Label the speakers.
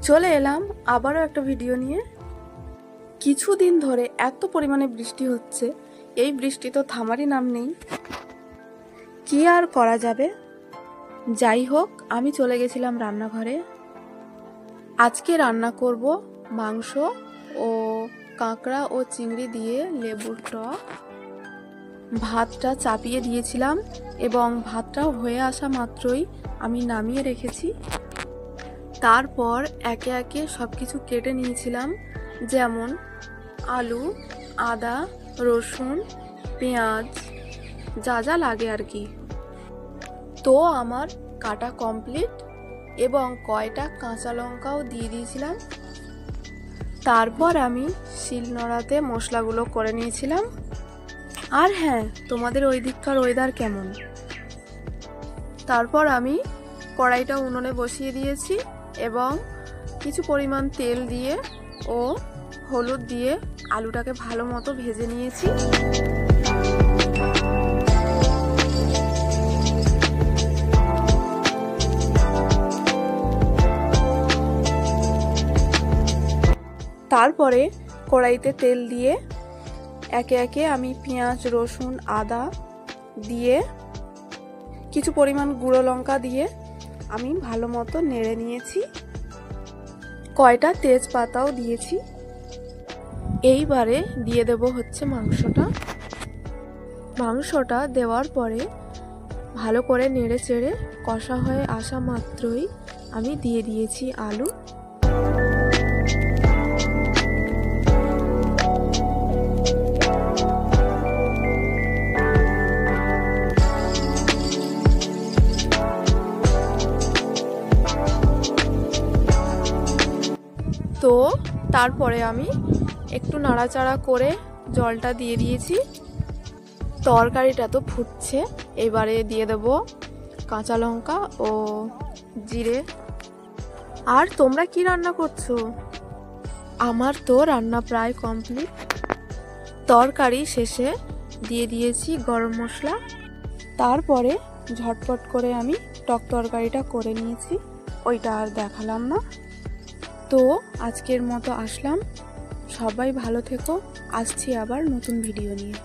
Speaker 1: চলে এলাম আবারও একটা ভিডিও নিয়ে। কিছুদিন ধরে এত পরিমাণে বৃষ্টি হচ্ছে, এই বৃষ্টি তো থামারই নাম নেই। কি আর করা যাবে, যাই হোক আমি চলে গেছিলাম রান্নাঘরে। আজকে রান্না করব মাংস ও কাঁকড়া ও চিংড়ি দিয়ে লেবুর টক। ভাতটা চাপিয়ে দিয়েছিলাম এবং ভাতটা হয়ে আসা মাত্রই আমি নামিয়ে রেখেছি। তারপর একে একে সব কিছু কেটে নিয়েছিলাম, যেমন আলু, আদা, রসুন, পেঁয়াজ, যা যা লাগে আর কি। তো আমার কাটা কমপ্লিট এবং কয়টা কাঁচা লঙ্কাও দিয়ে দিয়েছিলাম। তারপর আমি শিলনোড়াতে মশলাগুলো করে নিয়েছিলাম। আর হ্যাঁ, তোমাদের ওই দিককার ওয়েদার কেমন? তারপর আমি কড়াইটা উনুনে বসিয়ে দিয়েছি এবং কিছু পরিমাণ তেল দিয়ে ও হলুদ দিয়ে আলুটাকে ভালো মতো ভেজে নিয়েছি। তারপরে কড়াইতে তেল দিয়ে একে একে আমি পেঁয়াজ, রসুন, আদা দিয়ে কিছু পরিমাণ গুঁড়ো লঙ্কা দিয়ে আমি ভালো মতো নেড়ে নিয়েছি। কয়টা তেজপাতাও দিয়েছি। এইবারে দিয়ে দেব হচ্ছে মাংসটা দেওয়ার পরে ভালো করে নেড়ে চেড়ে কষা হয়ে আসা মাত্রই আমি দিয়ে দিয়েছি আলু। তো তারপরে আমি একটু নাড়াচাড়া করে জলটা দিয়ে দিয়েছি। তরকারিটা তো ফুটছে, এবারে দিয়ে দেব কাঁচা লঙ্কা ও জিরে। আর তোমরা কি রান্না করছো? আমার তো রান্না প্রায় কমপ্লিট। তরকারি শেষে দিয়ে দিয়েছি গরম মশলা। তারপরে ঝটপট করে আমি টক তরকারিটা করে নিয়েছি, ওইটা আর দেখালাম না। তো আজকের মতো আসলাম, সবাই ভালো থেকো, আসছি আবার নতুন ভিডিও নিয়ে।